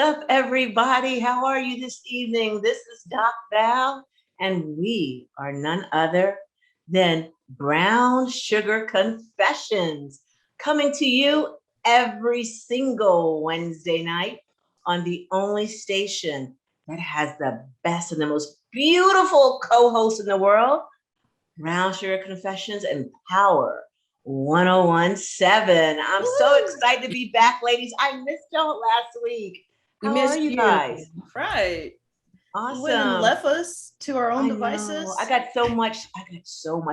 up, everybody? How are you this evening? This is Doc Val, and we are none other than Brown Sugar Confessions, coming to you every single Wednesday night on the only station that has the best and the most beautiful co-hosts in the world, Brown Sugar Confessions and Power 1017. I'm so excited to be back, ladies. I missed y'all last week. We How missed are you guys? Right. Awesome. You went and left us to our own devices. I got so much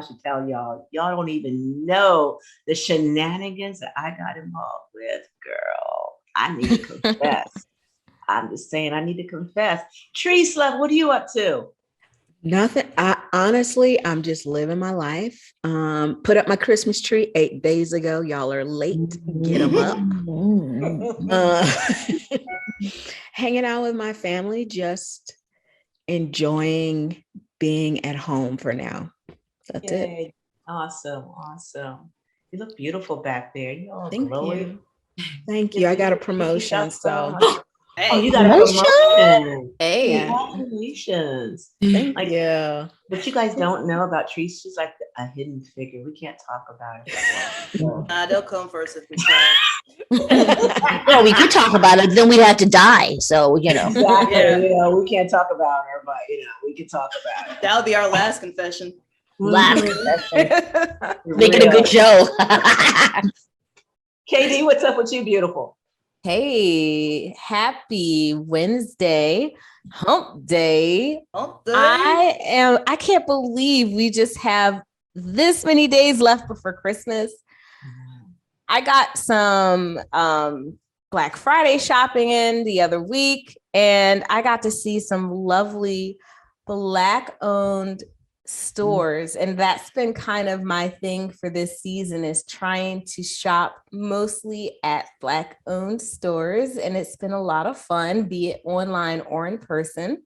to tell y'all. Y'all don't even know the shenanigans that I got involved with, girl. I need to confess. I'm just saying I need to confess. Tree Love, what are you up to? Nothing. I'm just living my life. Put up my Christmas tree 8 days ago. Y'all are late. Get them up. Hanging out with my family, just enjoying being at home for now. That's it. Awesome. You look beautiful back there. You all glowing. Thank you. I got a promotion, so. Hey. Oh, you got a promotion. Hey. Congratulations. Thank you. What you guys don't know about Tree, she's like a hidden figure. We can't talk about it. They'll come first if we try. Well, we could talk about it, then we'd have to die. So, Exactly. Yeah. We can't talk about her, but we can talk about it. That'll be our last confession. Last confession. Make it a good show. KD, what's up with you, beautiful? Hey, happy Wednesday, hump day. I can't believe we just have this many days left before Christmas. I got some Black Friday shopping in the other week, and I got to see some lovely Black-owned stores, and that's been kind of my thing for this season, is trying to shop mostly at Black-owned stores, and it's been a lot of fun, be it online or in person,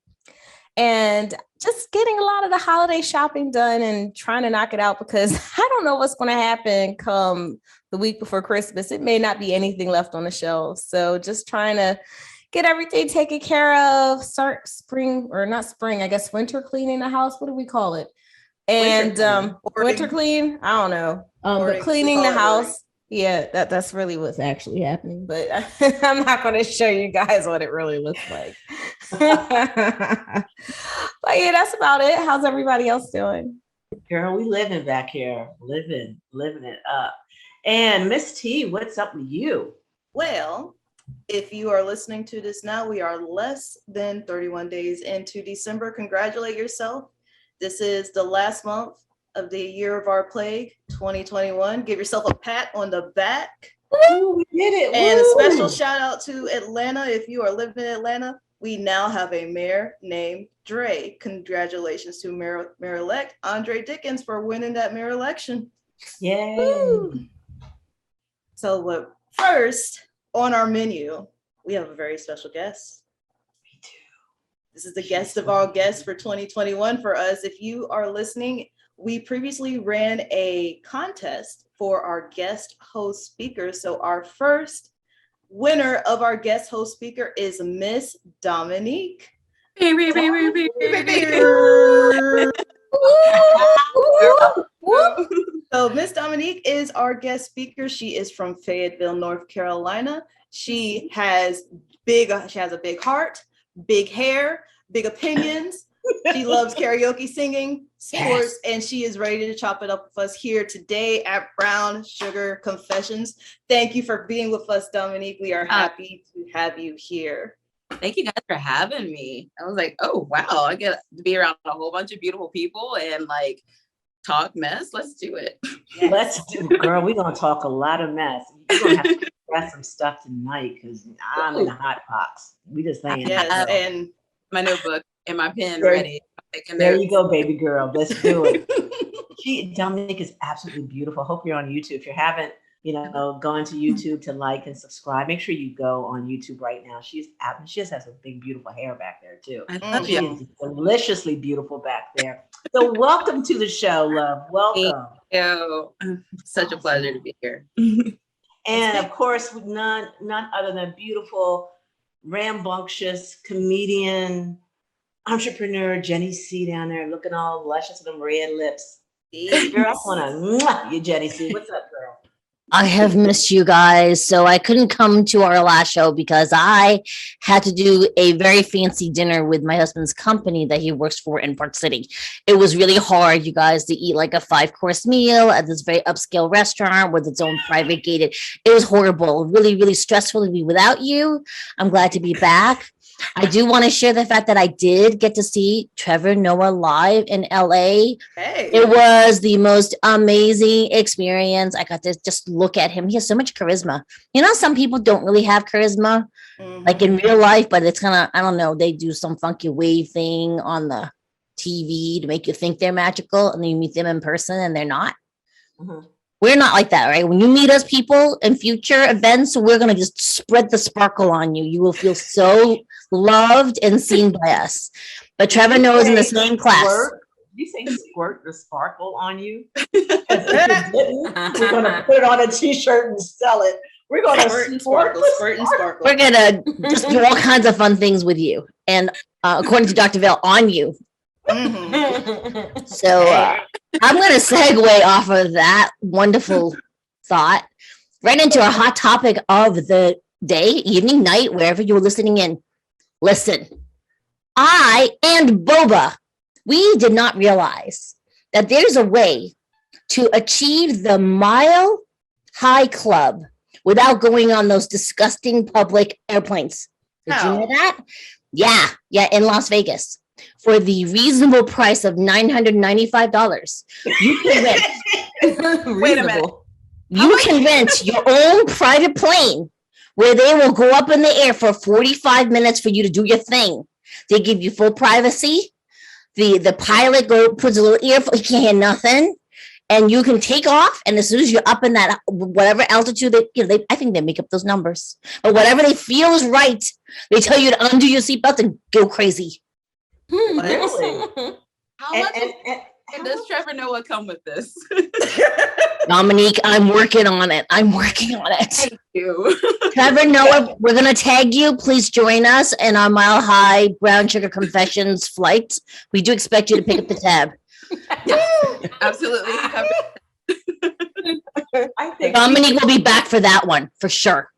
and just getting a lot of the holiday shopping done and trying to knock it out, because I don't know what's going to happen come the week before Christmas. It may not be anything left on the shelves, so just trying to get everything taken care of, start spring, or not spring, I guess winter cleaning the house. What do we call it? And winter clean, I don't know. But cleaning the house. Yeah, that's really what's actually happening. But I'm not going to show you guys what it really looks like. But yeah, that's about it. How's everybody else doing? Girl, we living back here. Living it up. And Miss T, what's up with you? Well, if you are listening to this now, we are less than 31 days into December. Congratulate yourself. This is the last month of the year of our plague, 2021. Give yourself a pat on the back. Ooh, we did it. And a special shout out to Atlanta. If you are living in Atlanta, we now have a mayor named Dre. Congratulations to Mayor-elect Andre Dickens for winning that mayor election. Yay. Woo. So first, on our menu, we have a very special guest. Me too. This is the guest of all guests for 2021 for us. If you are listening, we previously ran a contest for our guest host speaker. So our first winner of our guest host speaker is Miss Dominique. So Miss Dominique is our guest speaker. She is from Fayetteville, North Carolina. She has a big heart, big hair, big opinions. She loves karaoke, singing, sports, and she is ready to chop it up with us here today at Brown Sugar Confessions. Thank you for being with us, Dominique. We are happy to have you here. Thank you guys for having me. I was like, oh, wow, I get to be around a whole bunch of beautiful people and talk mess. Let's do it. Yes. Let's do it, girl. We're going to talk a lot of mess. You're going to have to grab some stuff tonight because I'm in a hot box. We just saying. Yes, and my notebook and my pen ready. There you go, baby girl. Let's do it. Dominique is absolutely beautiful. Hope you're on YouTube. If you haven't, gone to YouTube to like and subscribe, make sure you go on YouTube right now. She just has a big, beautiful hair back there too. I love she you. is deliciously beautiful back there. So welcome to the show, love. Welcome. Thank you. Such a pleasure to be here. And of course, none other than beautiful rambunctious comedian, entrepreneur Jenny C down there looking all luscious with them red lips. Girl, I want to you, Jenny C. What's up, girl? I have missed you guys. So I couldn't come to our last show because I had to do a very fancy dinner with my husband's company that he works for in Park City. It was really hard, you guys, to eat like a 5-course meal at this very upscale restaurant with its own private gated. It was horrible, really, really stressful to be without you. I'm glad to be back. I do want to share the fact that I did get to see Trevor Noah live in LA. Hey. It was the most amazing experience. I got to just look at him. He has so much charisma. You know, some people don't really have charisma, like in real life, but it's kind of, I don't know, they do some funky wave thing on the TV to make you think they're magical, and then you meet them in person and they're not. Mhm. We're not like that, right? When you meet us people in future events, we're going to just spread the sparkle on you. You will feel so loved and seen by us. But Trevor Noah's in the same class. Did you say squirt the sparkle on you? If you didn't, we're going to put it on a t-shirt and sell it. We're going to Squirt and sparkle, squirt and sparkle. We're going to just do all kinds of fun things with you. And according to Dr. Vale, on you. So I'm going to segue off of that wonderful thought right into our hot topic of the day, evening, night, wherever you're listening in. Listen, I and Boba, we did not realize that there's a way to achieve the Mile High Club without going on those disgusting public airplanes. Did you know that? Yeah, in Las Vegas. For the reasonable price of $995, you can rent. Wait a minute. You can rent your own private plane where they will go up in the air for 45 minutes for you to do your thing. They give you full privacy. The pilot puts a little earphone, he can't hear nothing. And you can take off, and as soon as you're up in that whatever altitude, I think they make up those numbers. But whatever they feel is right, they tell you to undo your seatbelt and go crazy. Really? How much does Trevor Noah come with this? Dominique, I'm working on it. Thank you. Trevor Noah, we're going to tag you. Please join us in our Mile High Brown Sugar Confessions flight. We do expect you to pick up the tab. Absolutely. I think Dominique will be back for that one, for sure.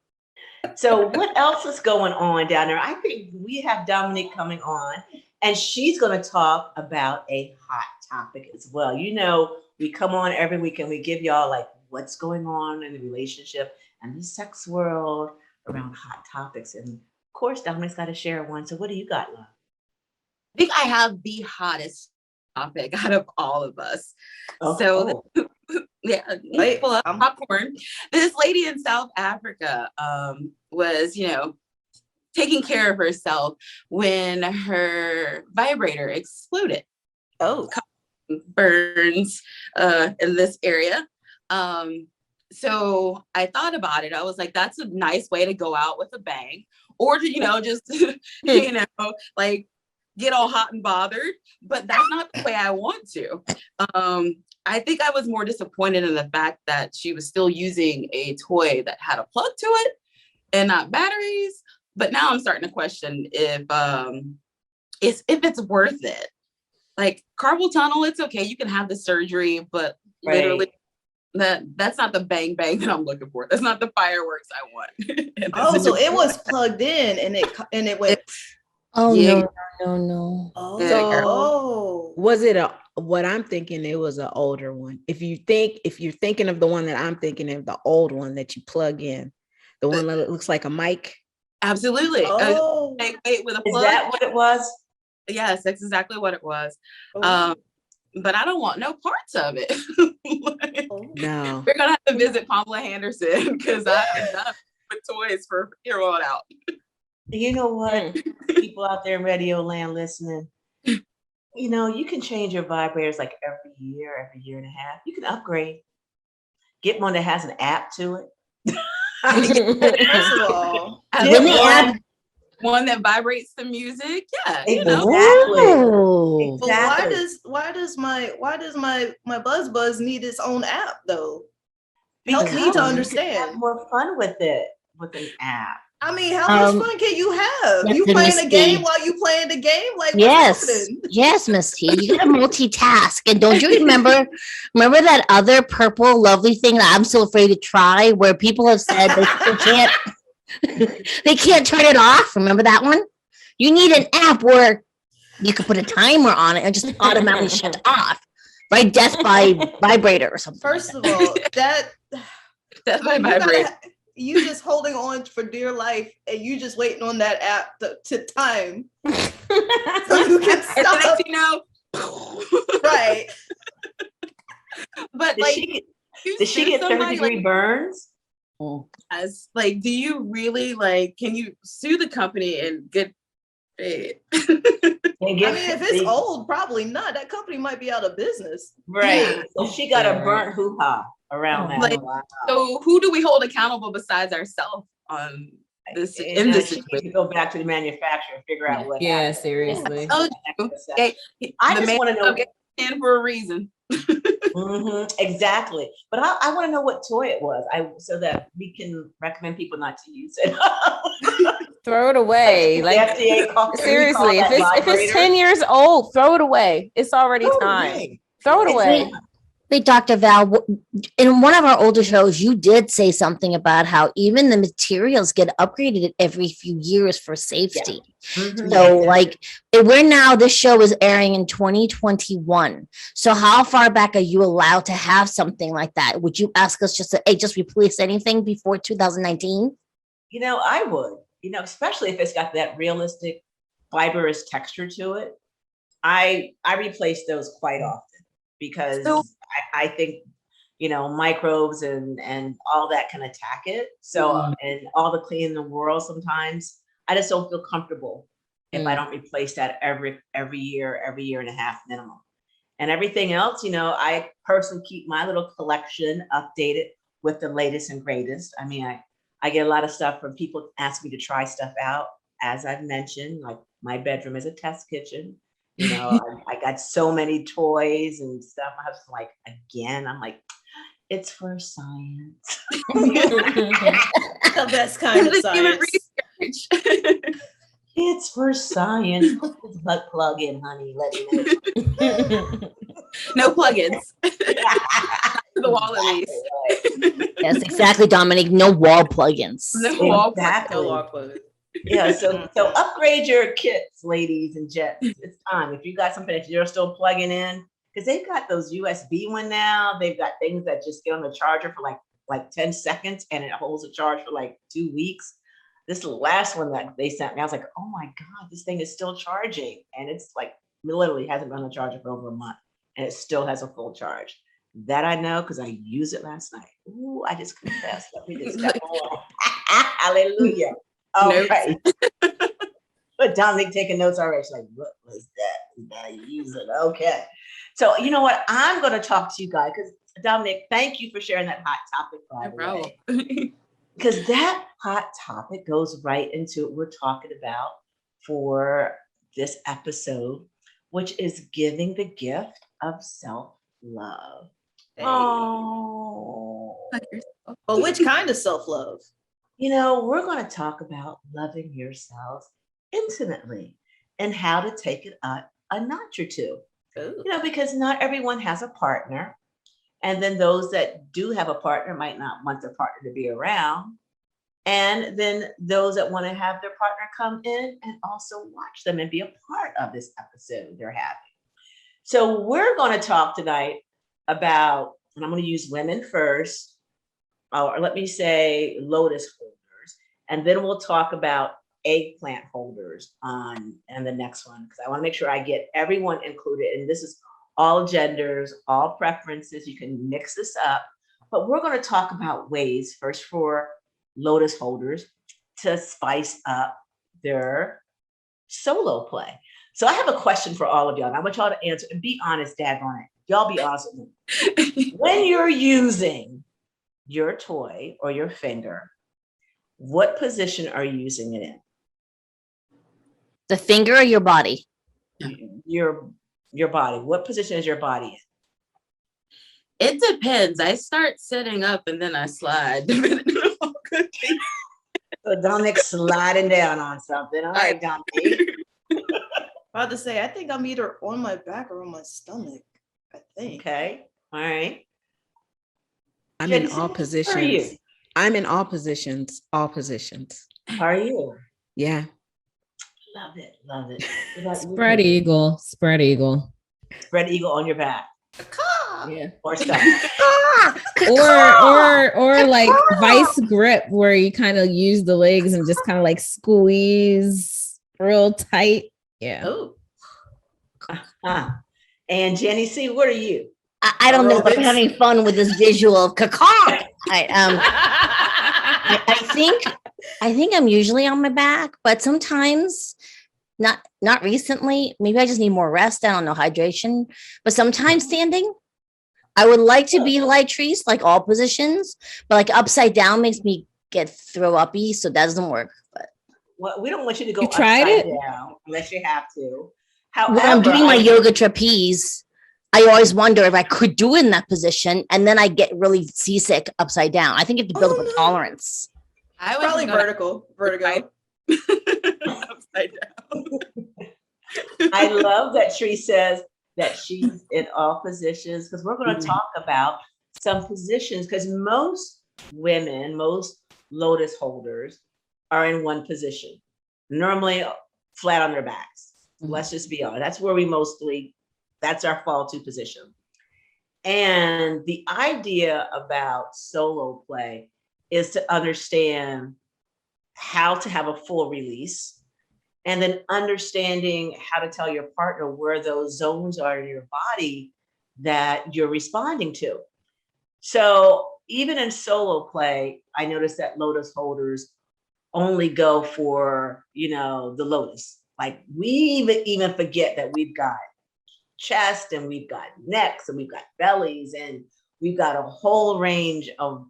so. What else is going on down there? I think we have Dominique coming on, and she's going to talk about a hot topic as well. You know, we come on every week and we give y'all like what's going on in the relationship and the sex world around hot topics. And of course, Dominique's got to share one. So what do you got, love? I think I have the hottest topic out of all of us. Yeah, pull up popcorn. This lady in South Africa was, taking care of herself when her vibrator exploded. Burns in this area. So I thought about it. I was like, that's a nice way to go out with a bang, or to, just, like get all hot and bothered, but that's not the way I want to. I think I was more disappointed in the fact that she was still using a toy that had a plug to it and not batteries. But now I'm starting to question if it's worth it. Like carpal tunnel, it's okay. You can have the surgery, but literally that's not the bang bang that I'm looking for. That's not the fireworks I want. So it was plugged in and it went. Oh, yeah. No. Oh, Was it what I'm thinking? It was an older one. If you're thinking of the one that I'm thinking of, the old one that you plug in, the one that looks like a mic. Absolutely. Wait, with a plug. Is that what it was? Yes, that's exactly what it was. But I don't want no parts of it. No. We're gonna have to visit Pamela Henderson because I am not with toys for here on out. You know what? People out there in radio land listening, you can change your vibrators like every year and a half. You can upgrade. Get one that has an app to it. First of all, one that vibrates the music. Yeah, exactly. Why does my Buzz need its own app though? Because Help me to you can understand. have more fun with it with an app. I mean, how much fun can you have? You playing a game while you playing the game? Like, what's happening? Yes, Miss T. You gotta multitask. And don't you remember that other purple lovely thing that I'm so afraid to try, where people have said they can't turn it off? Remember that one? You need an app where you could put a timer on it and just automatically shut off. Right? Death by vibrator or something. First of all, Death by vibrator. You just holding on for dear life, and you just waiting on that app to time, so you can stop. Right? But did she get 30-degree burns? As like, do you really can you sue the company and get paid? I mean, if it's old, probably not. That company might be out of business. Right. So she got a burnt hoo-ha around that. Wow. So who do we hold accountable besides ourselves on this in this situation? She needs to go back to the manufacturer and figure out what happened. Seriously. I just want to know in for a reason. Exactly. But I want to know what toy it was, so that we can recommend people not to use it. Throw it away. Seriously, if it's 10 years old, throw it away. It's already time. Throw it away. Wait, Dr. Val, in one of our older shows, you did say something about how even the materials get upgraded every few years for safety. Yeah. So this show is airing in 2021. So how far back are you allowed to have something like that? Would you ask us just replace anything before 2019? I would, especially if it's got that realistic fibrous texture to it. I replace those quite often because I think, microbes and all that can attack it. So, and all the cleaning in the world, sometimes I just don't feel comfortable if I don't replace that every year and a half minimum. And everything else, I personally keep my little collection updated with the latest and greatest. I mean, I get a lot of stuff from people asking me to try stuff out. As I've mentioned, like my bedroom is a test kitchen. I got so many toys and stuff. My husband's like, again, I'm like, it's for science. The best kind of science. It's for science. Put this butt plug in, honey. Let me know. No plugins. The wall at least. Yes, exactly, Dominique. No wall plugins. No wall plugins. Yeah, so upgrade your kits, ladies and gents. It's time. If you got something that you're still plugging in, because they've got those USB one now. They've got things that just get on the charger for like 10 seconds and it holds a charge for like 2 weeks. This last one that they sent me, I was like, oh my God, this thing is still charging. And it's like literally hasn't been on the charger for over a month and it still has a full charge. That I know because I used it last night. Ooh, I just confessed. Let me just step on. Hallelujah. Okay. But Dominique taking notes already. She's like, what was that? You gotta use it. Okay. So you know what? I'm gonna talk to you guys because Dominique, thank you for sharing that hot topic, by the way. Because that hot topic goes right into what we're talking about for this episode, which is giving the gift of self-love. Hey. Oh. But which kind of self-love? We're going to talk about loving yourselves intimately and how to take it up a notch or two. Ooh. Because not everyone has a partner. And then those that do have a partner might not want their partner to be around. And then those that want to have their partner come in and also watch them and be a part of this episode they're having. So we're going to talk tonight about, and I'm going to use women first, or let me say lotus holders. And then we'll talk about eggplant holders and the next one, because I want to make sure I get everyone included. And this is all genders, all preferences. You can mix this up, but we're going to talk about ways first for lotus holders to spice up their solo play. So I have a question for all of y'all. And I want y'all to answer and be honest, daggone it. Y'all be honest with me. When you're using your toy or your finger, what position are you using it in? The finger or your body? Your body. What position is your body in? It depends. I start sitting up and then I slide. So Dominic sliding down on something. All right, Dominic. About to say, I think I'm either on my back or on my stomach. I think. Okay. All right. I'm Jenny, in all where are you? positions. I'm in all positions. All positions. Are you? Yeah. Love it. Love it. What about you, Spread Jenny? eagle. Spread eagle. Spread eagle on your back Yeah. or stuff. Or like vice grip where you kind of use the legs and just kind of like squeeze real tight. Yeah. Oh, And Jenny C, what are you? I don't know, but I'm Aerobics. having fun with this visual of caca. I think I'm usually on my back, but sometimes not recently. Maybe I just need more rest. I don't know, hydration. But sometimes standing. I would like to be like Trees, like all positions, but like upside down makes me get throw uppy, so that doesn't work. But Well, we don't want you to go You tried upside it? down unless you have to. when I'm However, doing my yoga trapeze, I always wonder if I could do it in that position, and then I get really seasick upside down. I think you have to build up a tolerance. I was probably gonna- vertigo. Upside down. I love that Tree says that she's in all positions because we're going to talk about some positions because most women, most lotus holders are in one position, normally flat on their backs. Let's just be honest. That's where that's our fall to position. And the idea about solo play is to understand how to have a full release and then understanding how to tell your partner where those zones are in your body that you're responding to. So even in solo play, I noticed that lotus holders only go for, the lotus. Like we even forget that we've got chest and we've got necks and we've got bellies and we've got a whole range of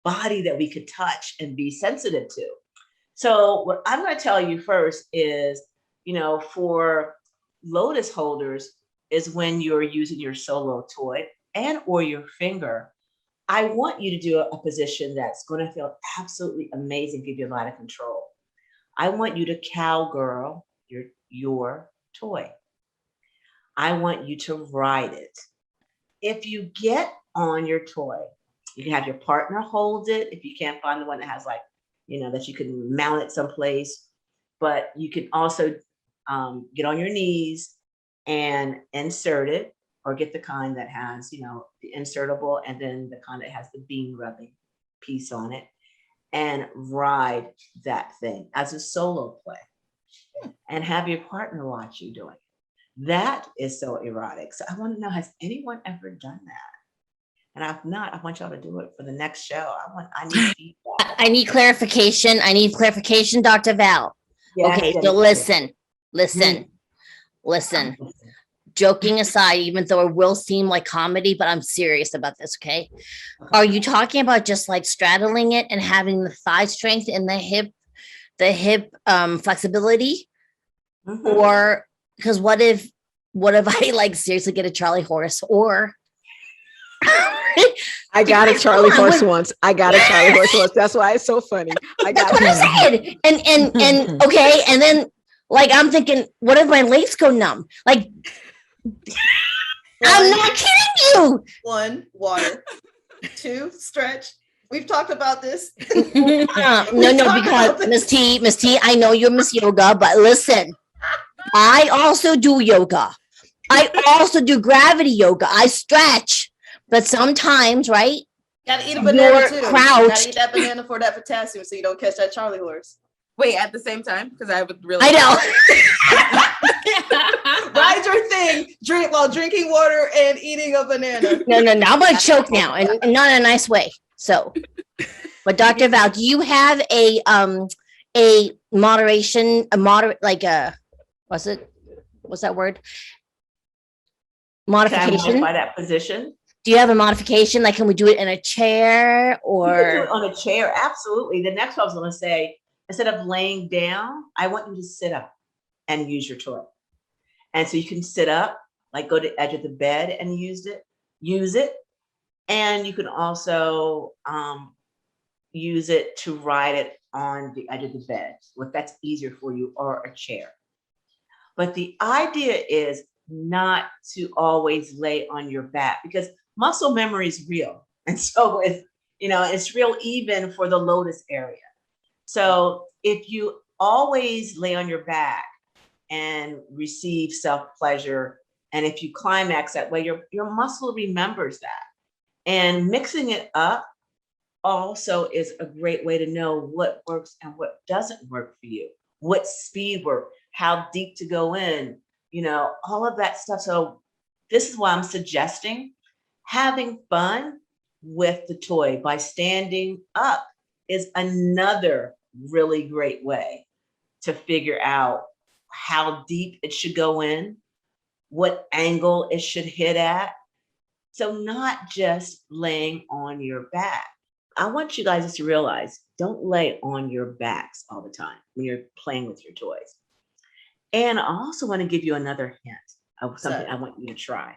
body that we could touch and be sensitive to. So what I'm going to tell you first is, for lotus holders is when you're using your solo toy and or your finger, I want you to do a position that's going to feel absolutely amazing, give you a lot of control. I want you to cowgirl your toy. I want you to ride it. If you get on your toy, you can have your partner hold it if you can't find the one that has that you can mount it someplace, but you can also get on your knees and insert it or get the kind that has, the insertable and then the kind that has the bean rubbing piece on it and ride that thing as a solo play and have your partner watch you doing it. That is so erotic. So I want to know, has anyone ever done that? And if not, I want y'all to do it for the next show. I need feedback. I need clarification, Dr. Val. Yes, Okay, yes, so yes. listen. Joking aside, even though it will seem like comedy, but I'm serious about this, okay? Are you talking about just like straddling it and having the thigh strength and the hip flexibility? Mhm. Or because what if I like seriously get a Charlie horse or I got a Charlie horse once. That's why it's so funny. I got That's what I said. And okay, and then like I'm thinking, what if my legs go numb? Like I'm not kidding you. 1, water. 2, stretch. We've talked about this. No, because Miss T, I know you're Miss Yoga, but listen, I also do yoga. I also do gravity yoga. I stretch, but sometimes, right? Gotta eat a banana You're too. crouched. Gotta eat that banana for that potassium so you don't catch that Charlie horse. Wait, at the same time? Because I would really. I know. Ride your thing. Drink while drinking water and eating a banana. No. I'm gonna choke now, and not in a nice way. So, but Dr. Val, do you have a what's that word? Can I Modification. modify that position? Do you have a modification? Like, can we do it in a chair You can do or? it on a chair, absolutely. The next one I was going to say, instead of laying down, I want you to sit up and use your toy. And so you can sit up, like go to the edge of the bed and use it. And you can also use it to ride it on the edge of the bed, if that's easier for you, or a chair. But the idea is not to always lay on your back, because muscle memory is real. And so it's real even for the lotus area. So if you always lay on your back and receive self-pleasure, and if you climax that way, your muscle remembers that. And mixing it up also is a great way to know what works and what doesn't work for you, what speed work, how deep to go in, all of that stuff. So this is why I'm suggesting having fun with the toy by standing up is another really great way to figure out how deep it should go in, what angle it should hit at. So not just laying on your back. I want you guys to realize, don't lay on your backs all the time when you're playing with your toys. And I also want to give you another hint of something I want you to try.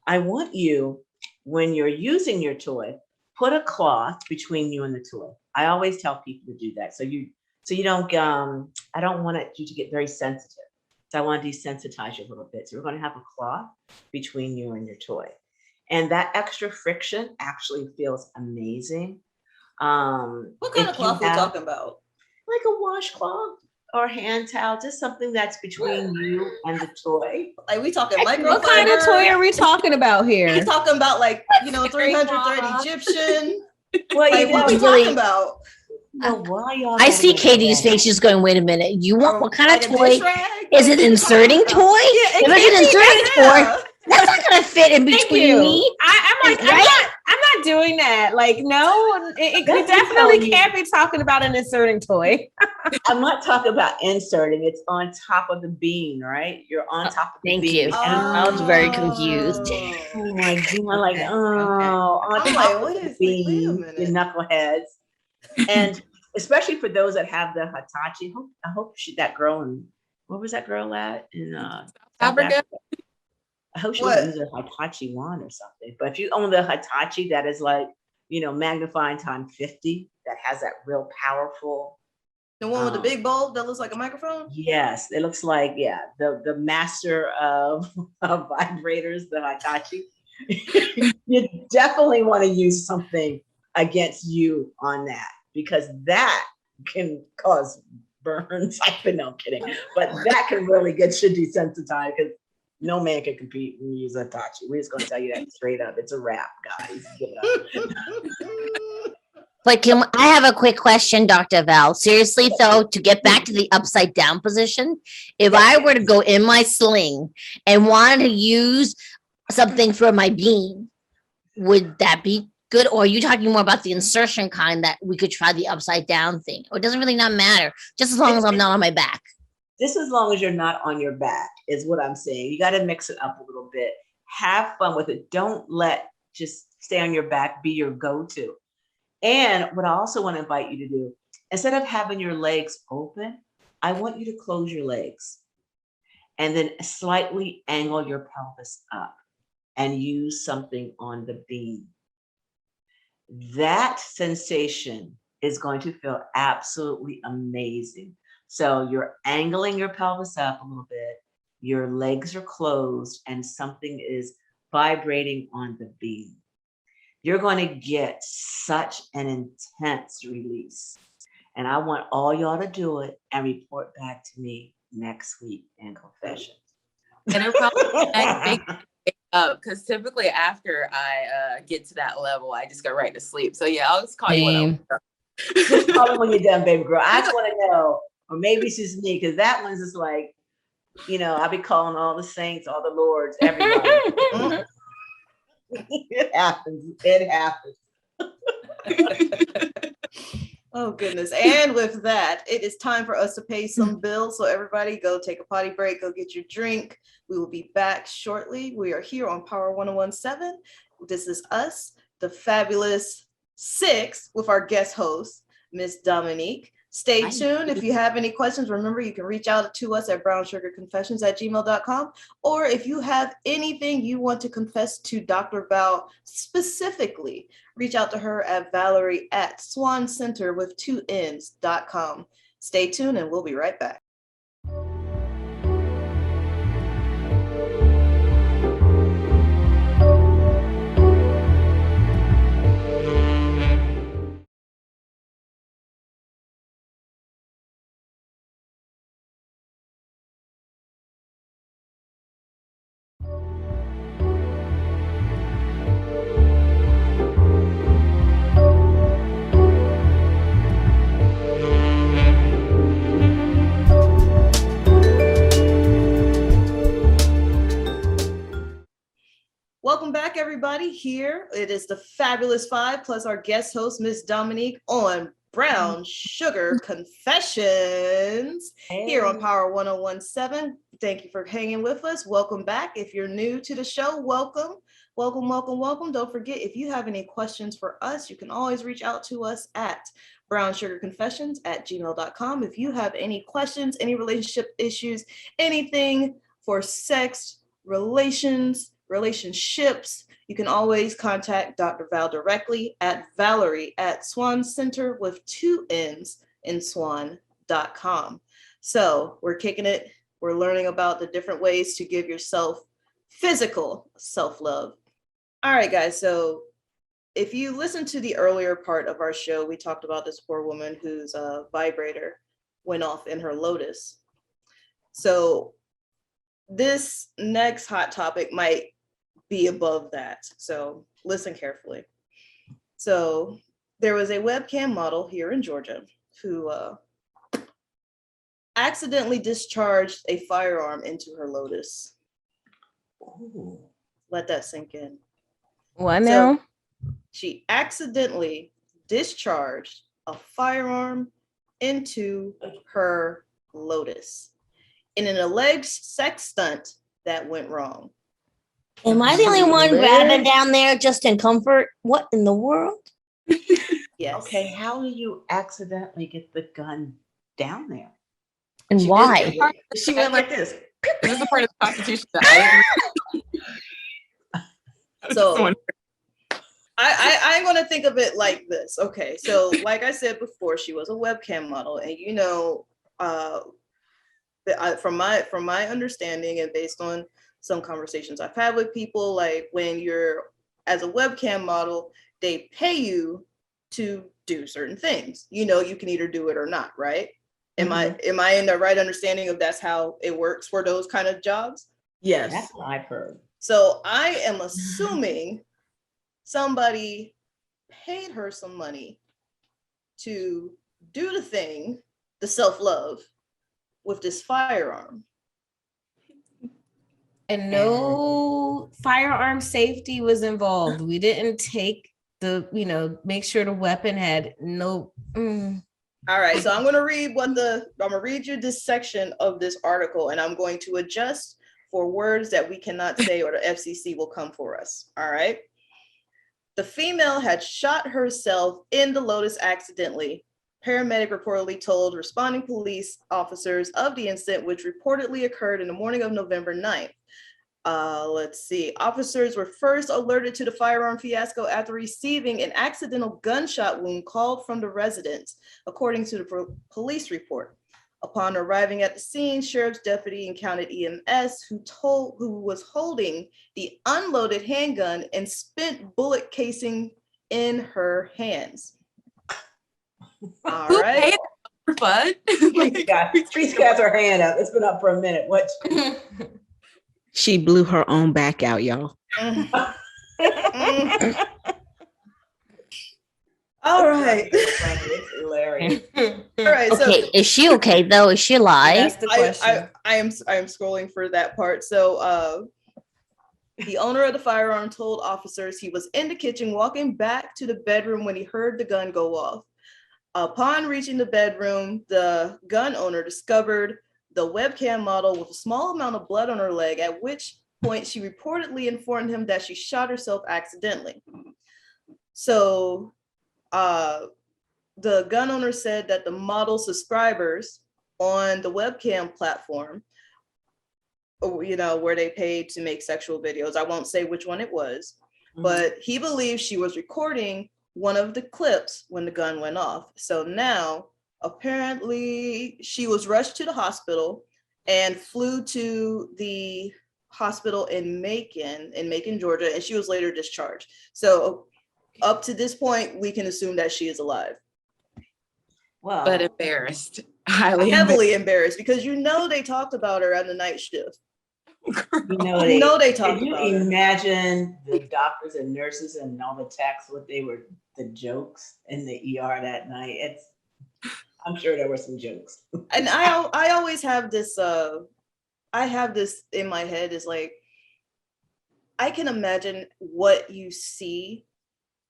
I want you, when you're using your toy, put a cloth between you and the toy. I always tell people to do that. So you don't, I don't want you to get very sensitive. So I want to desensitize you a little bit. So we're going to have a cloth between you and your toy. And that extra friction actually feels amazing. What kind of cloth are we talking about? Like a washcloth or hand towel, just something that's between you and the toy. Like we talking microfiber? What kind of toy are we talking about here? He's talking about 330 Egyptian. Well, what are we talking about? I see Katie's face. She's going, wait a minute. You want what kind of toy? Is it inserting toy? Yeah, if it's an inserting toy, that's not going to fit in between me. I'm not doing that. Like, no, it definitely can't be talking about an inserting toy. I'm not talking about inserting. It's on top of the bean, right? You're on top of the Thank bean. you. I was very confused. Oh my God! On top of the bean, you knuckleheads. And especially for those that have the Hitachi, I hope that girl where was that girl at in South Africa? I hope she was using a Hitachi wand or something. But if you own the Hitachi, that is like, magnifying time 50, that has that real powerful. The one with the big bulb that looks like a microphone? Yes, it looks like, the master of vibrators, the Hitachi. You definitely want to use something against you on that, because that can cause burns. No, I'm kidding. But that can really get you desensitized, because no man can compete when you use a Hitachi. We're just going to tell you that straight up. It's a wrap, guys. Give it up. But I have a quick question, Dr. Val. Seriously, though, to get back to the upside down position, if I were to go in my sling and wanted to use something for my bean, would that be good? Or are you talking more about the insertion kind that we could try the upside down thing? Or it doesn't really not matter, just as long as I'm not on my back. Just as long as you're not on your back is what I'm saying. You got to mix it up a little bit. Have fun with it. Don't let just stay on your back be your go-to. And what I also want to invite you to do, instead of having your legs open, I want you to close your legs and then slightly angle your pelvis up and use something on the beam. That sensation is going to feel absolutely amazing. So you're angling your pelvis up a little bit, your legs are closed, and something is vibrating on the beam. You're going to get such an intense release. And I want all y'all to do it and report back to me next week in confessions. And it probably because typically after I get to that level, I just go right to sleep. So yeah, I'll just call you when I'm done. Just call me when you're done, baby girl. I just want to know, or maybe it's just me, because that one's just like, I'll be calling all the saints, all the lords, everybody. It happens. It happens. Oh, goodness. And with that, it is time for us to pay some bills. So everybody go take a potty break, go get your drink. We will be back shortly. We are here on Power 1017. This is us, the Fabulous Six, with our guest host, Miss Dominique. Stay tuned. If you have any questions, remember you can reach out to us at brownsugarconfessions@gmail.com. Or if you have anything you want to confess to Dr. Val specifically, reach out to her at Valerie@swancenter.com. Stay tuned and we'll be right back. Welcome back, everybody. Here it is the Fabulous Five plus our guest host, Miss Dominique, on Brown Sugar Confessions here on Power 1017. Thank you for hanging with us. Welcome back. If you're new to the show, welcome. Welcome, welcome, welcome. Don't forget, if you have any questions for us, you can always reach out to us at brownsugarconfessions@gmail.com. If you have any questions, any relationship issues, anything for sex, relationships, you can always contact Dr. Val directly at Valerie@swancenter with 2 N's in swan.com. So we're kicking it. We're learning about the different ways to give yourself physical self-love. All right, guys. So if you listen to the earlier part of our show, we talked about this poor woman whose vibrator went off in her Lotus. So this next hot topic might be above that. So listen carefully. So there was a webcam model here in Georgia who accidentally discharged a firearm into her Lotus. Ooh. Let that sink in. What now? So she accidentally discharged a firearm into her Lotus in an alleged sex stunt that went wrong. Am I the only one grabbing down there just in comfort? What in the world? Yes. Okay, how do you accidentally get the gun down there? And She why? did- She went like this. This is a part of the Constitution that I didn't So I'm going to think of it like this. Okay, so like I said before, she was a webcam model, and you know, from my understanding and based on some conversations I've had with people, like when you're as a webcam model, they pay you to do certain things. You know, you can either do it or not, right? Am I in the right understanding of that's how it works for those kind of jobs? Yes. That's what I've heard. So I am assuming somebody paid her some money to do the thing, the self-love, with this firearm. And no firearm safety was involved. We didn't take make sure the weapon had no. All right, so I'm going to read you this section of this article, and I'm going to adjust for words that we cannot say or the FCC will come for us. All right. The female had shot herself in the Lotus accidentally. Paramedic reportedly told responding police officers of the incident, which reportedly occurred in the morning of November 9th. Let's see. Officers were first alerted to the firearm fiasco after receiving an accidental gunshot wound called from the residence, according to the police report. Upon arriving at the scene, sheriff's deputy encountered EMS, who was holding the unloaded handgun and spent bullet casing in her hands. All right. fun. Streets got her hand up. It's been up for a minute. What? She blew her own back out, y'all. All right. It's hilarious. All right. Okay, So is she okay though? Is she alive? That's the question. I am scrolling for that part. So the owner of the firearm told officers he was in the kitchen walking back to the bedroom when he heard the gun go off. Upon reaching the bedroom, the gun owner discovered the webcam model with a small amount of blood on her leg, at which point she reportedly informed him that she shot herself accidentally. So the gun owner said that the model subscribers on the webcam platform, where they paid to make sexual videos, I won't say which one it was, but he believes she was recording one of the clips when the gun went off. So now, apparently, she was rushed to the hospital and flew to the hospital in Macon, Georgia, and she was later discharged. So up to this point, we can assume that she is alive. Well, But embarrassed. Highly Heavily embarrassed because they talked about her on the night shift. they talked can you about her. imagine the doctors and nurses and all the techs, the jokes in the ER that night? I'm sure there were some jokes. And I always have this, I have this in my head is like, I can imagine what you see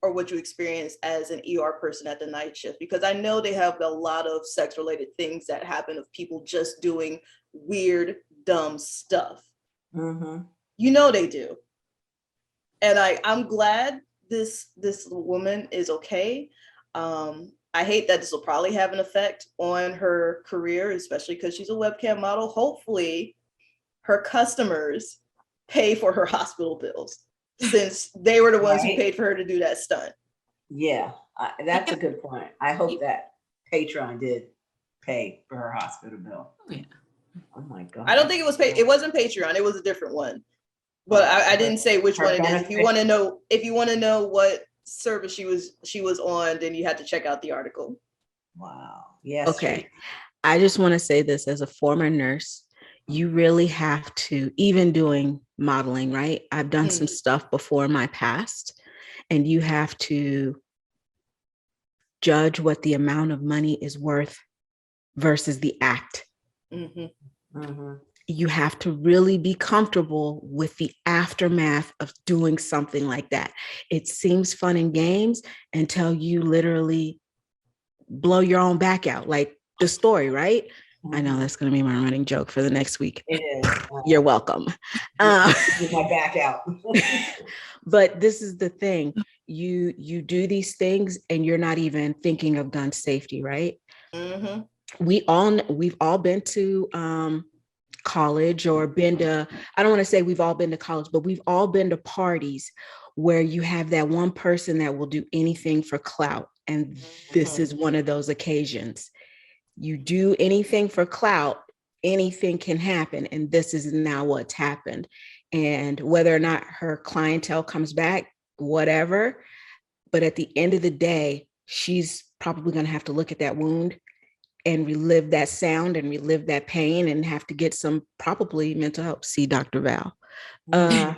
or what you experience as an ER person at the night shift, because I know they have a lot of sex related things that happen of people just doing weird, dumb stuff. Mm-hmm. They do. And I'm glad this woman is okay. I hate that this will probably have an effect on her career, especially because she's a webcam model. Hopefully her customers pay for her hospital bills, since they were the ones who paid for her to do that stunt. Yeah, that's a good point. I hope that Patreon did pay for her hospital bill. Yeah. Oh my God. I don't think it was it wasn't Patreon. It was a different one. But I didn't say which one it is. If you want to know what service she was on, then you had to check out the article. Wow. Yes. Okay. I just want to say this as a former nurse. You really have to, even doing modeling, right? I've done some stuff before in my past, and you have to judge what the amount of money is worth versus the act. Mm-hmm. Mm-hmm. You have to really be comfortable with the aftermath of doing something like that. It seems fun and games until you literally blow your own back out, like the story, right? I know that's going to be my running joke for the next week. It is. You're welcome. Get my back out. But this is the thing. You do these things and you're not even thinking of gun safety, right? Mm-hmm. We've all been to college or been to, I don't want to say we've all been to college, but we've all been to parties where you have that one person that will do anything for clout. And this is one of those occasions. You do anything for clout, anything can happen. And this is now what's happened. And whether or not her clientele comes back, whatever, but at the end of the day, she's probably going to have to look at that wound and relive that sound and relive that pain and have to get some probably mental help. See Dr. Val. Bless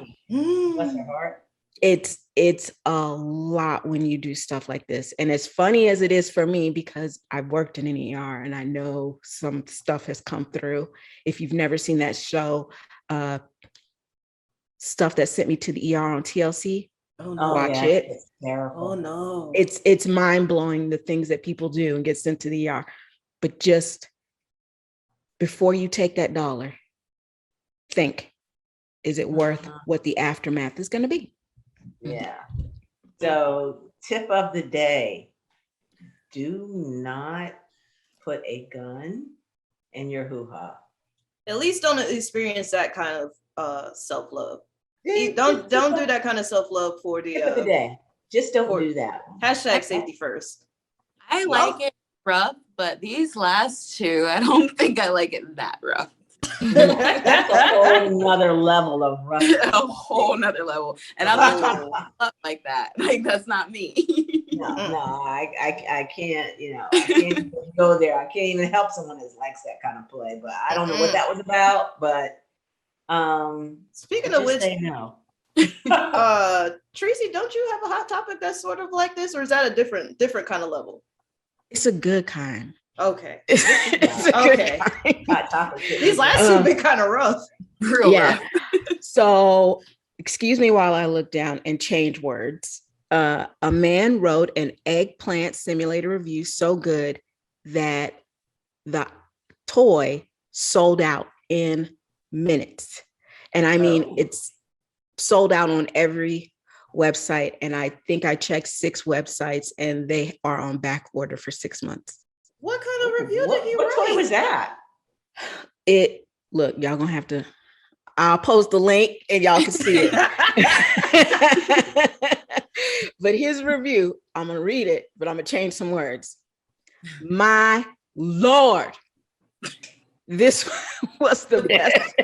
her heart. It's a lot when you do stuff like this. And as funny as it is for me, because I've worked in an ER and I know some stuff has come through. If you've never seen that show, Stuff That Sent Me to the ER on TLC, watch it. It's terrible. Oh no. It's mind-blowing, the things that people do and get sent to the ER. But just before you take that dollar, think, is it worth what the aftermath is going to be? Yeah. So tip of the day, do not put a gun in your hoo-ha. At least don't experience that kind of self-love. Don't do that kind of self-love for the tip of the day. Just don't do that. Hashtag safety first. I like it rough, but these last two, I don't think I like it that rough. That's a whole nother level of rough. A whole nother level. And I'm not trying to up like that. Like, that's not me. No, I can't, I can't go there. I can't even help someone that likes that kind of play, but I don't know what that was about, but speaking of which, no. Tracy, don't you have a hot topic that's sort of like this, or is that a different kind of level? It's a good kind. Okay. It's a good kind. Hot topic. These last two have been kind of rough. Real rough. So excuse me while I look down and change words. A man wrote an eggplant simulator review so good that the toy sold out in minutes. And I mean, it's sold out on every website, and I think I checked 6 websites, and they are on back order for 6 months. What kind of review did he What write? toy was that? Look, y'all gonna have to. I'll post the link and y'all can see it. But his review, I'm gonna read it, but I'm gonna change some words. My Lord, this was the best.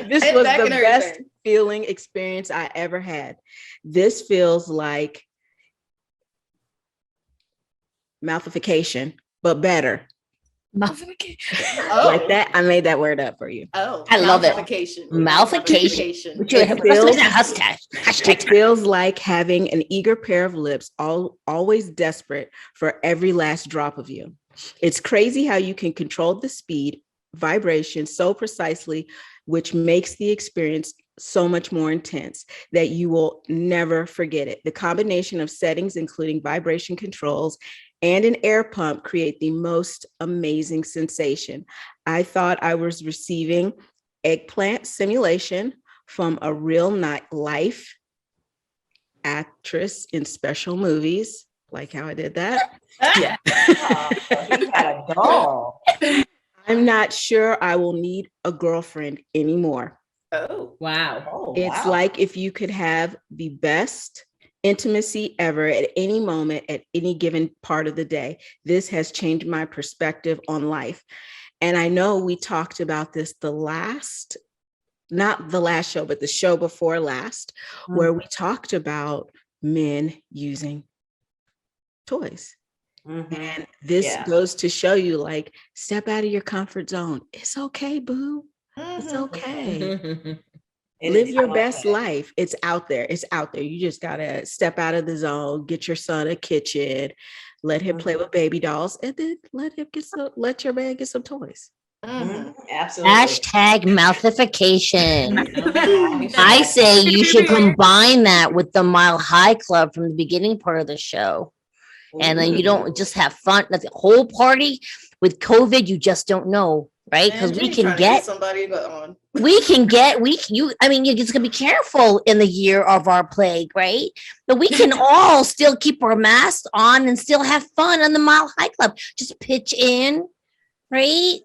This was the best feeling experience I ever had. This feels like mouthification, but better. Like that. I made that word up for you. Oh, I love it. Mouthification. Malfication. It feels like having an eager pair of lips, always desperate for every last drop of you. It's crazy how you can control the speed, vibration so precisely, which makes the experience so much more intense that you will never forget it. The combination of settings, including vibration controls and an air pump, create the most amazing sensation. I thought I was receiving eggplant simulation from a real life actress in special movies. Like how I did that. Yeah. He had a doll. I'm not sure I will need a girlfriend anymore. Oh, Wow. Oh, It's wow. like if you could have the best intimacy ever at any moment, at any given part of the day. This has changed my perspective on life. And I know we talked about this not the last show, but the show before last, where we talked about men using toys. Mhm. And this goes to show you, like, step out of your comfort zone. It's okay, boo. It's okay. Live your best life. It's out there. It's out there. You just gotta step out of the zone, get your son a kitchen, let him play with baby dolls, and then let your man get some toys. Mhm. Absolutely. Hashtag mouthification. I say you should combine that with the Mile High Club from the beginning part of the show. And then you don't just have fun. The whole party with COVID, you just don't know, right? Because we can get somebody on. you just gotta be careful in the year of our plague, right? But we can all still keep our masks on and still have fun on the Mile High Club. Just pitch in, right?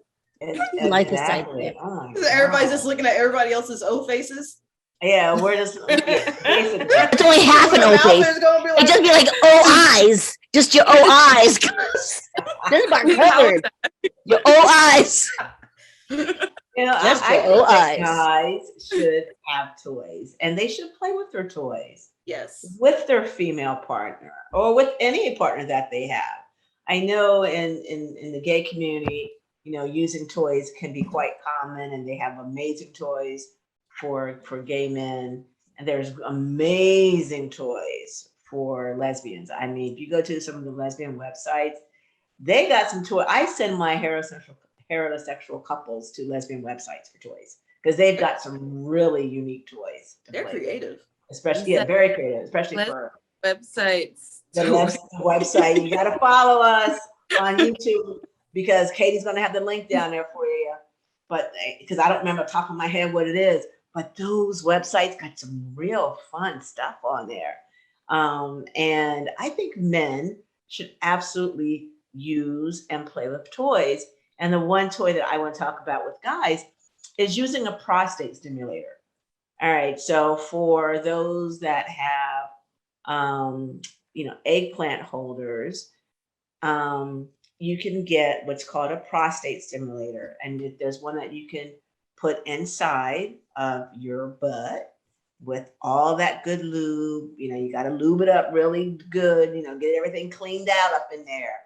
Like this idea. Oh my Everybody's God. just looking at everybody else's O faces. Yeah, we're just basically. It's only half an O face. It just be like O eyes. Just your O eyes. This is my covered. Your O eyes. You know, Just I your think that eyes. guys should have toys, and they should play with their toys Yes. with their female partner or with any partner that they have. I know in the gay community, you know, using toys can be quite common, and they have amazing toys for gay men, and there's amazing toys for lesbians. I mean, if you go to some of the lesbian websites, they got some toys. I send my heterosexual couples to lesbian websites for toys because they've got some really unique toys. They're creative. Especially, very creative, especially for websites. the website. You got to follow us on YouTube because Katie's going to have the link down there for you. But because I don't remember top of my head what it is, but those websites got some real fun stuff on there. And I think men should absolutely use and play with toys. And the one toy that I want to talk about with guys is using a prostate stimulator. All right. So for those that have, eggplant holders, you can get what's called a prostate stimulator. And there's one that you can put inside of your butt with all that good lube. You know, you got to lube it up really good, get everything cleaned out up in there.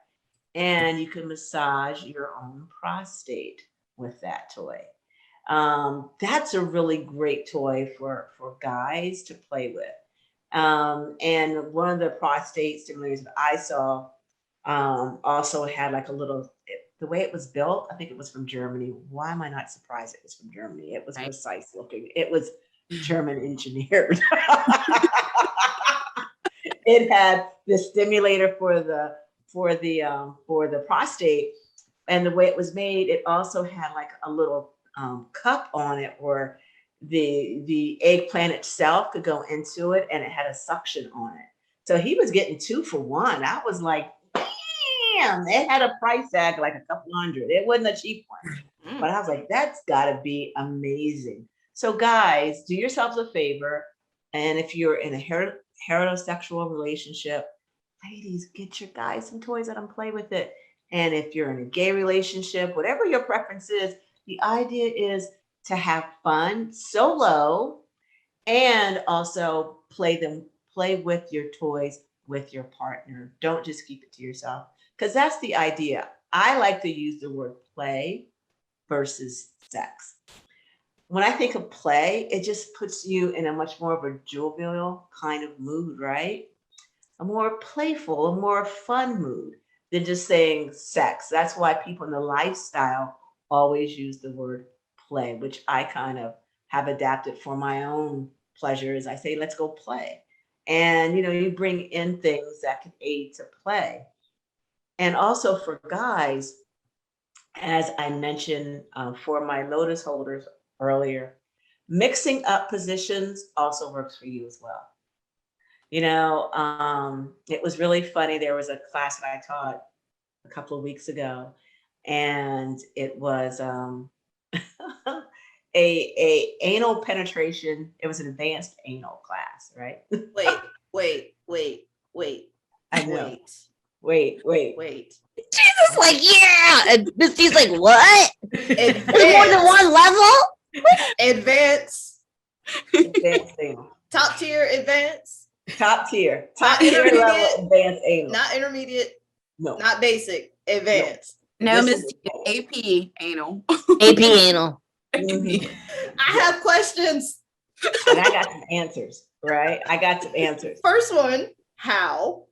And you can massage your own prostate with that toy. That's a really great toy for guys to play with. And one of the prostate stimulators that I saw also had like the way it was built, I think it was from Germany. Why am I not surprised it was from Germany? It was precise looking. It was German engineered. It had the stimulator for the prostate, and the way it was made, it also had like a little cup on it where the eggplant itself could go into it, and it had a suction on it. So he was getting 2 for 1. I was like, damn, it had a price tag like a couple hundred. It wasn't a cheap one. But I was like, that's gotta be amazing. So guys, do yourselves a favor. And if you're in a heterosexual relationship, ladies, get your guys some toys, let them play with it. And if you're in a gay relationship, whatever your preference is, the idea is to have fun solo and also play with your toys with your partner. Don't just keep it to yourself, because that's the idea. I like to use the word play versus sex. When I think of play, it just puts you in a much more of a jovial kind of mood, right? A more playful, a more fun mood than just saying sex. That's why people in the lifestyle always use the word play, which I kind of have adapted for my own pleasures. I say, let's go play. And, you bring in things that can aid to play. And also for guys, as I mentioned for my lotus holders earlier, mixing up positions also works for you as well. It was really funny. There was a class that I taught a couple of weeks ago, and it was a anal penetration. It was an advanced anal class, right? Wait. I know. Wait. Jesus, like, yeah. And Misty's like, what? Advanced, More than one level? advanced, Anal. top tier, advanced, Top tier intermediate, level advanced anal. not intermediate, No. not basic, advanced. No, This Miss is AP anal. AP anal. Mhm. I have questions. And I got some answers, right? I got some answers. First one, how?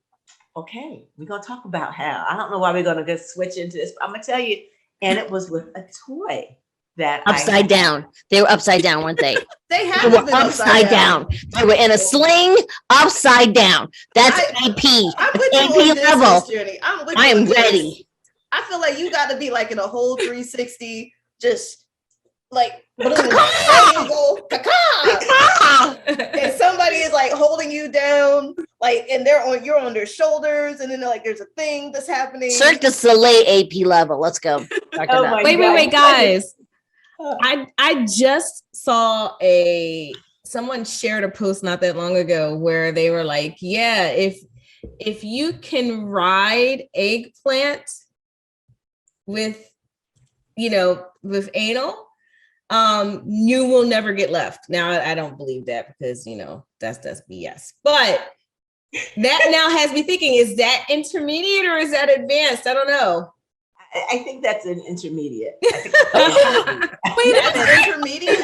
Okay, we're gonna talk about how. I don't know why we're gonna just switch into this, but I'm gonna tell you. And it was with a toy that Upside down. They were upside down, weren't they? They They have were been upside down. They were in a sling, upside down. That's AP. I'm with AP you on this, level. Miss Journey. I'm with you I am on this. ready. I feel like you got to be like in a whole 360, just like boom, there Caw-caw! you go, caw-caw. And somebody is like holding you down, like, and you're on their shoulders, and then like there's a thing that's happening. Cirque du Soleil AP level. Let's go. Start it Oh up. my Wait, guys. Oh. I just saw someone shared a post not that long ago where they were like, yeah, if you can ride eggplant with anal, you will never get left. Now I don't believe that, because that's BS. But that now has me thinking, is that intermediate or is that advanced? I don't know. I think that's an intermediate. Wait, that's intermediate.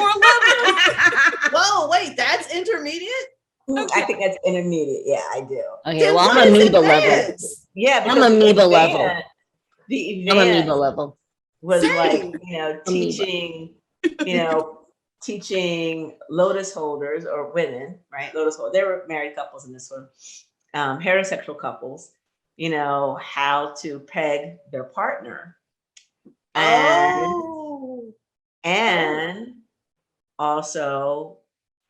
Whoa, wait, that's intermediate. I think that's intermediate. Yeah, I do. Okay, Then well, what I'm is amoeba level. advanced? Yeah, I'm because amoeba the level. event- The I'm amoeba event level. was like, Same. teaching lotus holders or women, right? Lotus holders. There were married couples in this one, heterosexual couples, how to peg their partner. And also,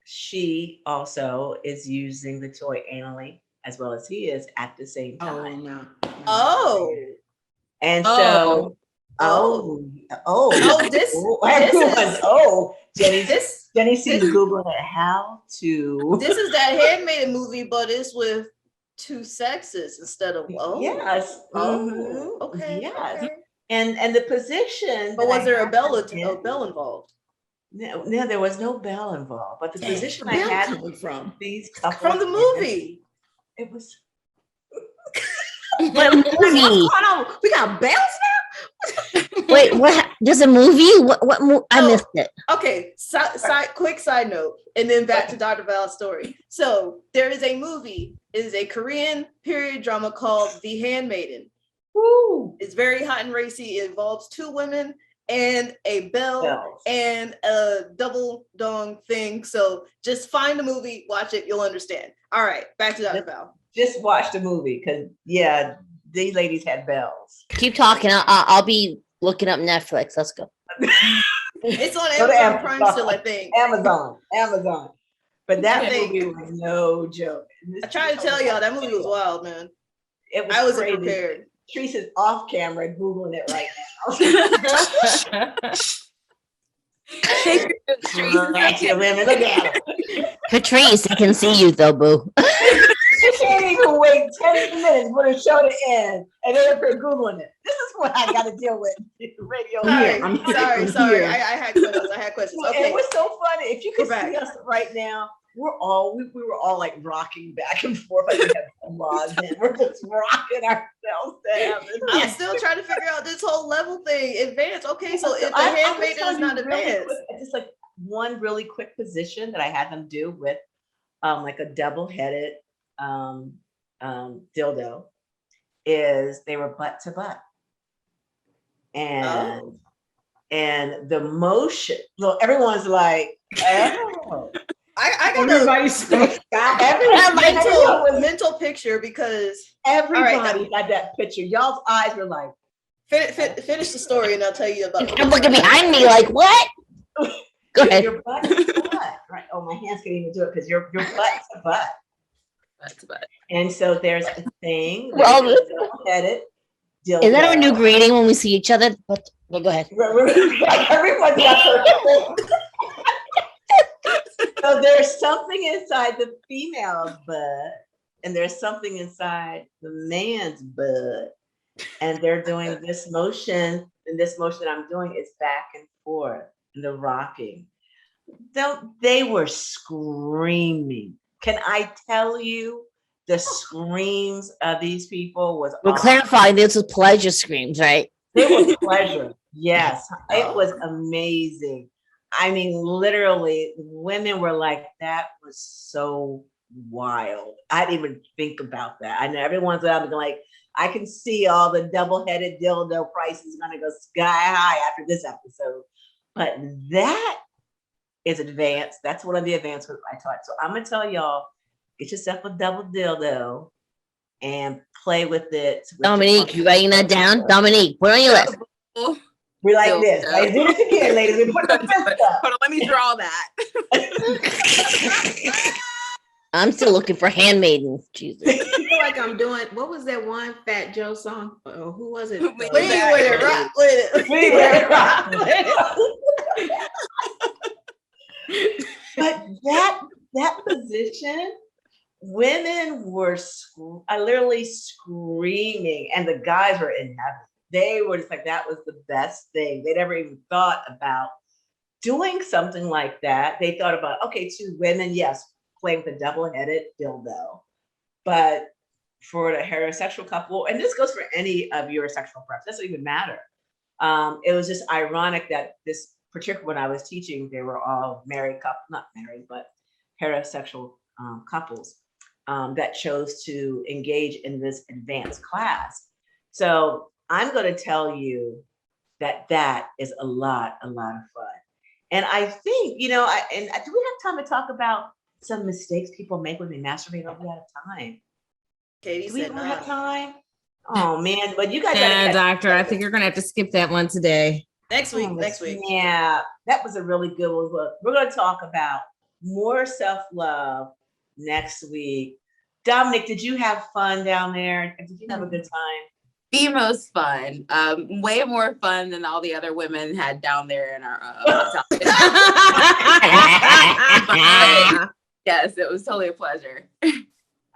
she also is using the toy anally as well as he is at the same time. no. Oh. And so, this everyone's is Jenny sees Googling it how to. this is that Handmaiden movie, but it's with two sexes instead of Yes. Oh, okay. Yes. Okay. And the position. But was there a bell bell? involved? No, there was no bell involved. But the position I Bell had coming from these couples From the movie. It was. What movie? Hold on, we got bells now. Wait, what? There's a movie? What I missed it. Okay, quick side note, and then back to Dr. Val's story. So there is a movie. It is a Korean period drama called The Handmaiden. Woo. It's very hot and racy. It involves two women and a bell and a double dong thing. So just find the movie, watch it, you'll understand. All right, back to Dr. Val. Just watch the movie because these ladies had bells. Keep talking. I'll be looking up Netflix. Let's go. It's on Go to Amazon Prime Amazon. still, I think. Amazon. But that Okay. movie was no joke. I tried to tell y'all that movie was wild, man. It was I wasn't crazy. prepared. Teresa's off camera Googling it right now. Women, look at her. Patrice, I can see you though, boo. She can't even wait 10 minutes for the show to end, and then they're Googling it. This is what I got to deal with. Radio. Sorry. I had questions. And Okay. it was so funny. If you could We're see back. us right now, we were all like rocking back and forth like we had laws in. We're just rocking ourselves down. I'm still trying to figure out this whole level thing. Advanced. Okay, so if the handmaiden is not advanced. Just like one really quick position that I had them do with like a double-headed dildo is they were butt to butt. And the motion, well, everyone's like, oh. I got a mental picture because everybody got that picture. Y'all's eyes were like, finish the story and I'll tell you about it. I'm looking behind me like, what? Go ahead. Your butt to butt. Right. Oh, my hands can't even do it because your butt to butt. That's about it. And so there's a thing. Well, Double-headed dildo. Is that our new greeting when we see each other? But yeah, go ahead. Everyone's got their So there's something inside the female's butt, and there's something inside the man's butt, and they're doing this motion, and this motion that I'm doing is back and forth, and the rocking. They were screaming. Can I tell you, the screams of these people was We're awesome. clarifying this was pleasure screams, right? It was pleasure. Yes, it was amazing. I mean, literally, women were like, that was so wild. I didn't even think about that. I know everyone's out there like, I can see all the double-headed dildo prices gonna go sky high after this episode. But that is advanced. That's one of the advancements I taught. So I'm gonna tell y'all, get yourself a double dildo and play with it. Dominique, you writing that down? Dominique, put on your list. We like this. Right? Do this again, ladies. We put the fist up. Hold on, let me draw that. I'm still looking for handmaidens. Jesus. I feel like I'm doing, what was that one Fat Joe song? Who was it? Lean with it, rock with it. Lean with it, rock with it. But that position, women were literally screaming, and the guys were in heaven. They were just like, that was the best thing. They never even thought about doing something like that. They thought about, okay, two women, yes, playing with a double-headed dildo. But for the heterosexual couple, and this goes for any of your sexual preferences, doesn't even matter. It was just ironic that this particular, when I was teaching, they were all married couple, not married, but heterosexual couples that chose to engage in this advanced class. So I'm going to tell you that is a lot of fun. And I think, do we have time to talk about some mistakes people make when they masturbate? Are we out of time? Katie Do we said don't have time? Oh man, but you guys yeah, doctor, I think you're gonna have to skip that one today. Next week. Yeah, that was a really good one. We're going to talk about more self-love next week. Dominic, did you have fun down there? Did you have a good time? The most fun, way more fun than all the other women had down there in our yes, it was totally a pleasure.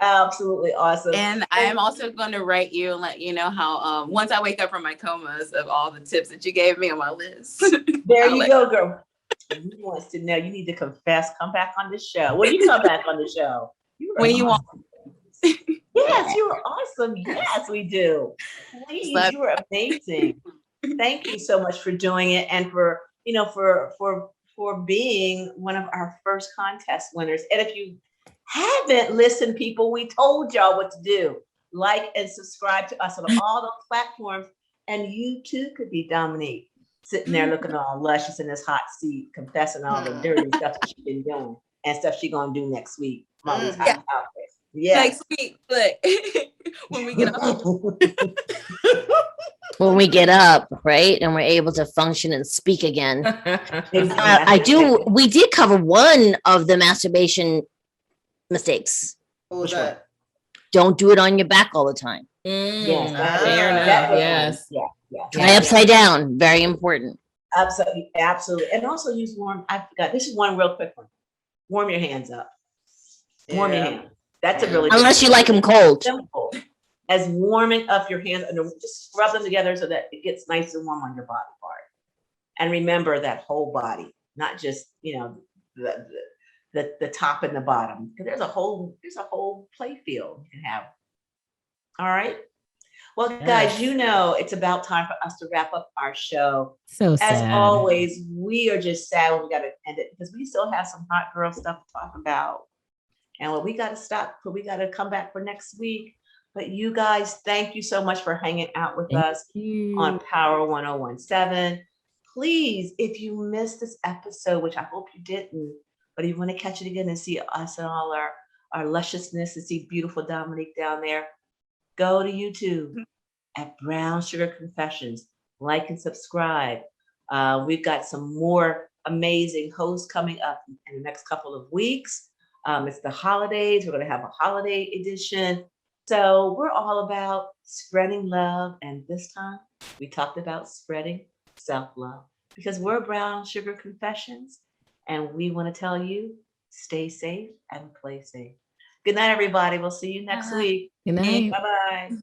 Absolutely awesome. And I am also going to write you and let you know how once I wake up from my comas of all the tips that you gave me on my list. There you go, girl. He wants to know. You need to confess. Come back on the show. When you come back on the show? When you want. Yes, you were awesome. Yes, we do. Please, you were amazing. Thank you so much for doing it and for being one of our first contest winners. And if you haven't listened, people, we told y'all what to do. Like and subscribe to us on all those platforms. And you too could be Dominique, sitting there looking all luscious in this hot seat, confessing all the dirty stuff that she's been doing and stuff she's gonna do next week. All these hot outfits. Yeah. Next week, but when we get up. when we get up, right? And we're able to function and speak again. We did cover one of the masturbation mistakes. What was that? Don't do it on your back all the time. Yes, Fair enough. Yes. Yeah. Try upside down. Very important. Absolutely. And also use warm. I forgot. This is one real quick one. Warm your hands up. Warm your hands. That's a really unless you like them cold. Simple as warming up your hands and just rub them together so that it gets nice and warm on your body part. And remember that whole body, not just the top and the bottom. Because there's a whole play field you can have. All right. Well, guys, it's about time for us to wrap up our show. So sad. As always, we are just sad when we got to end it because we still have some hot girl stuff to talk about. And we got to stop, but we got to come back for next week. But you guys, thank you so much for hanging out with us on Power 1017. Please, if you missed this episode, which I hope you didn't, but if you want to catch it again and see us and all our lusciousness and see beautiful Dominique down there, go to YouTube at Brown Sugar Confessions. Like and subscribe. We've got some more amazing hosts coming up in the next couple of weeks. It's the holidays. We're going to have a holiday edition. So we're all about spreading love. And this time we talked about spreading self-love because we're Brown Sugar Confessions. And we want to tell you, stay safe and play safe. Good night, everybody. We'll see you next week. Good night. Bye-bye.